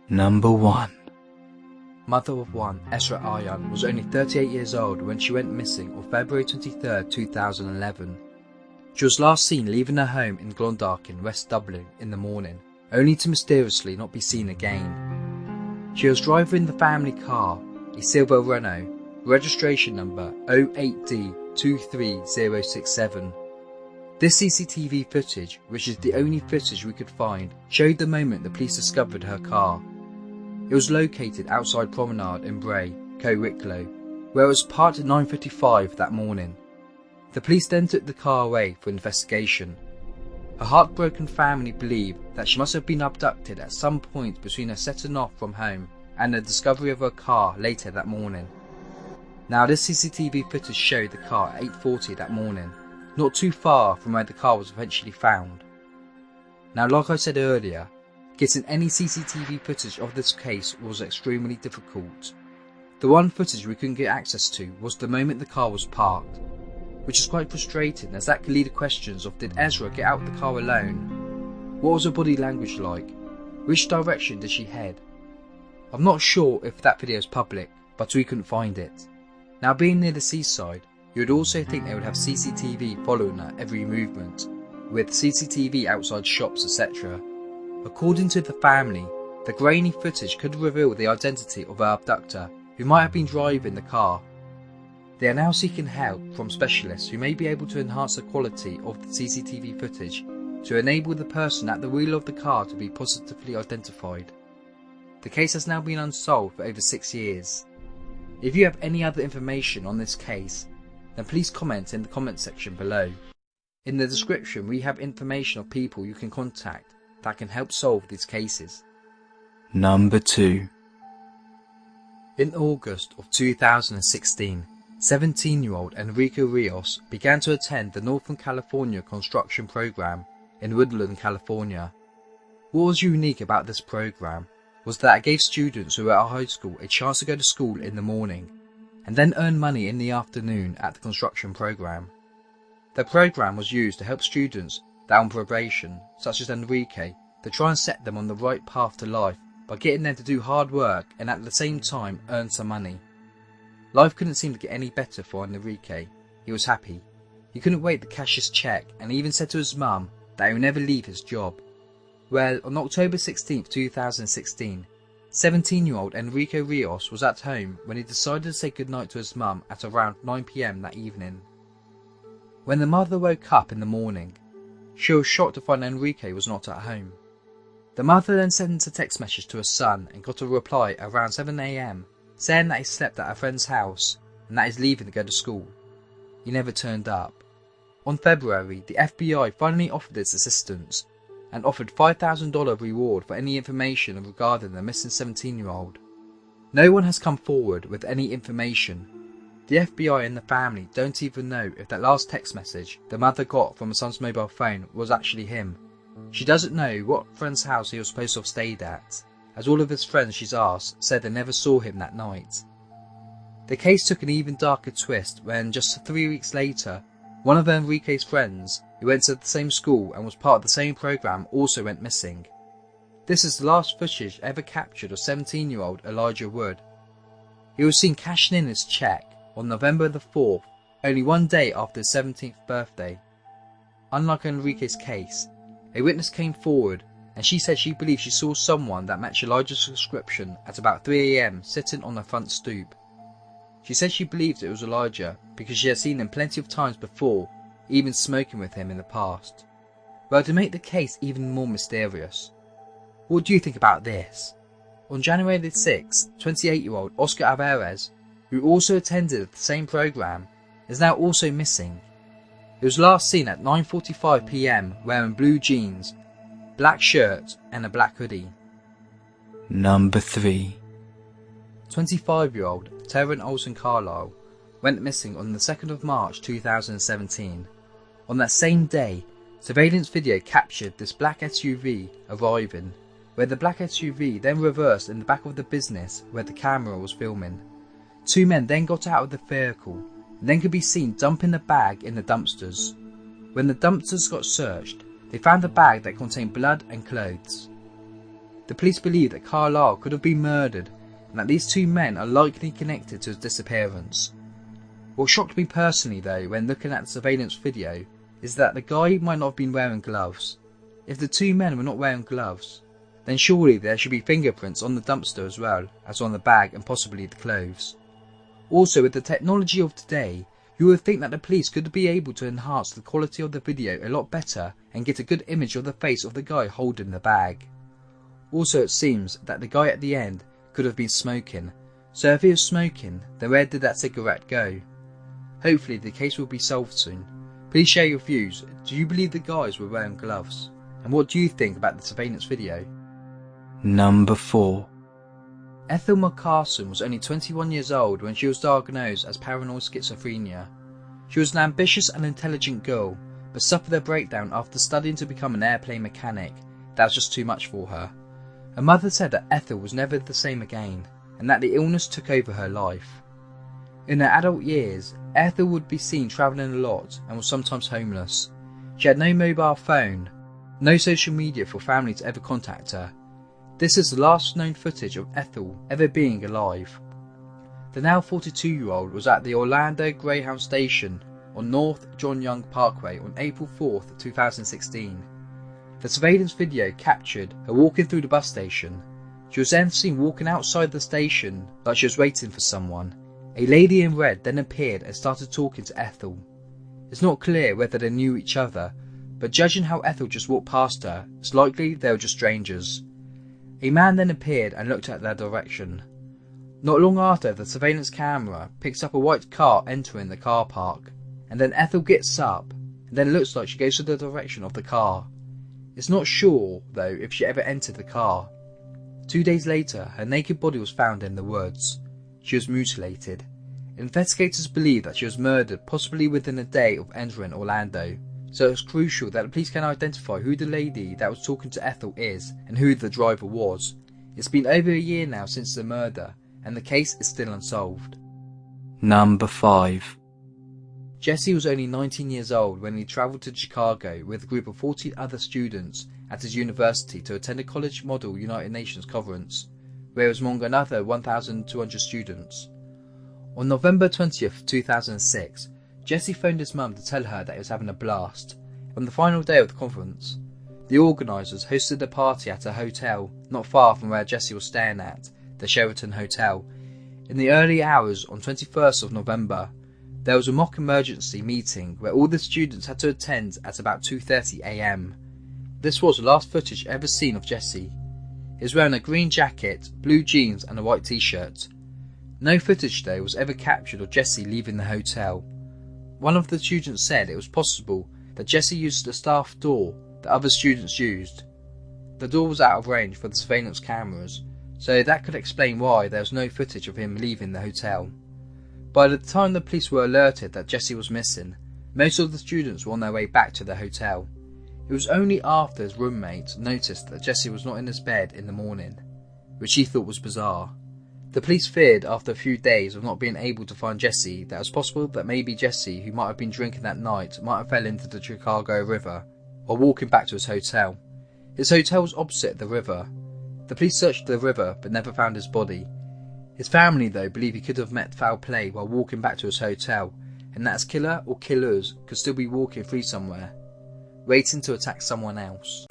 Number 1. Mother of one, Esra Aryan, was only 38 years old when she went missing on February 23, 2011. She was last seen leaving her home in Glondalk in West Dublin in the morning, only to mysteriously not be seen again. She was driving the family car, a silver Renault, registration number 08D23067. This CCTV footage, which is the only footage we could find, showed the moment the police discovered her car. It was located outside Promenade in Bray, Co Wicklow, where it was parked at 9:55 that morning. The police then took the car away for investigation. Her heartbroken family believe that she must have been abducted at some point between her setting off from home and the discovery of her car later that morning. Now this CCTV footage showed the car at 8:40 that morning, not too far from where the car was eventually found. Now like I said earlier, getting any CCTV footage of this case was extremely difficult. The one footage we couldn't get access to was the moment the car was parked, which is quite frustrating as that could lead to questions of did Esra get out of the car alone? What was her body language like? Which direction did she head? I'm not sure if that video is public, but we couldn't find it. Now being near the seaside, you would also think they would have CCTV following her every movement, with CCTV outside shops etc. According to the family, the grainy footage could reveal the identity of her abductor, who might have been driving the car. They are now seeking help from specialists who may be able to enhance the quality of the CCTV footage to enable the person at the wheel of the car to be positively identified. The case has now been unsolved for over 6 years. If you have any other information on this case, then please comment in the comment section below. In the description we have information of people you can contact that can help solve these cases. Number 2. In August of 2016, 17-year-old Enrique Rios began to attend the Northern California construction program in Woodland, California. What was unique about this program was that it gave students who were at high school a chance to go to school in the morning and then earn money in the afternoon at the construction program. The program was used to help students that are on probation, such as Enrique, to try and set them on the right path to life by getting them to do hard work and at the same time earn some money. Life couldn't seem to get any better for Enrique. He was happy. He couldn't wait to cash his check and even said to his mum that he would never leave his job. Well, on October 16, 2016, 17-year-old Enrique Rios was at home when he decided to say goodnight to his mum at around 9 PM that evening. When the mother woke up in the morning, she was shocked to find Enrique was not at home. The mother then sent a text message to her son and got a reply around 7 AM saying that he slept at a friend's house and that he's leaving to go to school. He never turned up. On February, the FBI finally offered its assistance and offered $5,000 reward for any information regarding the missing 17-year-old. No one has come forward with any information. The FBI and the family don't even know if that last text message the mother got from her son's mobile phone was actually him. She doesn't know what friend's house he was supposed to have stayed at, as all of his friends she's asked said they never saw him that night. The case took an even darker twist when just 3 weeks later, one of Enrique's friends, who went to the same school and was part of the same program, also went missing. This is the last footage ever captured of 17-year-old Elijah Wood. He was seen cashing in his check on November the 4th, only one day after his 17th birthday. Unlike Enrique's case, a witness came forward and she said she believed she saw someone that matched Elijah's description at about 3 AM sitting on the front stoop. She said she believed it was Elijah because she had seen him plenty of times before, even smoking with him in the past. Well, to make the case even more mysterious, what do you think about this? On January the 6th, 28-year-old Oscar Alvarez, who also attended the same program, is now also missing. He was last seen at 9:45 PM wearing blue jeans, black shirt and a black hoodie. Number 3. 25-year-old Terran Olsen Carlisle went missing on the 2nd of March 2017. On that same day, surveillance video captured this black SUV arriving, where the black SUV then reversed in the back of the business where the camera was filming. Two men then got out of the vehicle and then could be seen dumping the bag in the dumpsters. When the dumpsters got searched, they found a bag that contained blood and clothes. The police believe that Carlisle could have been murdered and that these two men are likely connected to his disappearance. What shocked me personally though when looking at the surveillance video is that the guy might not have been wearing gloves. If the two men were not wearing gloves, then surely there should be fingerprints on the dumpster as well as on the bag and possibly the clothes. Also, with the technology of today, you would think that the police could be able to enhance the quality of the video a lot better and get a good image of the face of the guy holding the bag. Also, it seems that the guy at the end could have been smoking, so if he was smoking, then where did that cigarette go? Hopefully the case will be solved soon. Please share your views. Do you believe the guys were wearing gloves? And what do you think about the surveillance video? Number 4. Ethel Carson was only 21 years old when she was diagnosed as paranoid schizophrenia. She was an ambitious and intelligent girl, but suffered a breakdown after studying to become an airplane mechanic. That was just too much for her. Her mother said that Ethel was never the same again, and that the illness took over her life. In her adult years, Ethel would be seen travelling a lot and was sometimes homeless. She had no mobile phone, no social media for family to ever contact her. This is the last known footage of Ethel ever being alive. The now 42-year-old was at the Orlando Greyhound Station on North John Young Parkway on April 4th, 2016. The surveillance video captured her walking through the bus station. She was then seen walking outside the station like she was waiting for someone. A lady in red then appeared and started talking to Ethel. It's not clear whether they knew each other, but judging how Ethel just walked past her, it's likely they were just strangers. A man then appeared and looked at their direction. Not long after, the surveillance camera picks up a white car entering the car park, and then Ethel gets up, and then it looks like she goes to the direction of the car. It's not sure, though, if she ever entered the car. 2 days later, her naked body was found in the woods. She was mutilated. Investigators believe that she was murdered possibly within a day of entering Orlando, so it's crucial that the police can identify who the lady that was talking to Ethel is and who the driver was. It's been over a year now since the murder, and the case is still unsolved. Number 5. Jesse was only 19 years old when he travelled to Chicago with a group of 14 other students at his university to attend a college model United Nations conference, where he was among another 1,200 students. On November 20th, 2006, Jesse phoned his mum to tell her that he was having a blast. On the final day of the conference, the organisers hosted a party at a hotel not far from where Jesse was staying at, the Sheraton Hotel. In the early hours on 21st of November, there was a mock emergency meeting where all the students had to attend at about 2:30 AM. This was the last footage ever seen of Jesse. He was wearing a green jacket, blue jeans and a white t-shirt. No footage though was ever captured of Jesse leaving the hotel. One of the students said it was possible that Jesse used the staff door that other students used. The door was out of range for the surveillance cameras, so that could explain why there was no footage of him leaving the hotel. By the time the police were alerted that Jesse was missing, most of the students were on their way back to the hotel. It was only after his roommate noticed that Jesse was not in his bed in the morning, which he thought was bizarre. The police feared after a few days of not being able to find Jesse that it was possible that maybe Jesse, who might have been drinking that night, might have fell into the Chicago River while walking back to his hotel. His hotel was opposite the river. The police searched the river but never found his body. His family though believe he could have met foul play while walking back to his hotel, and that his killer or killers could still be walking free somewhere, waiting to attack someone else.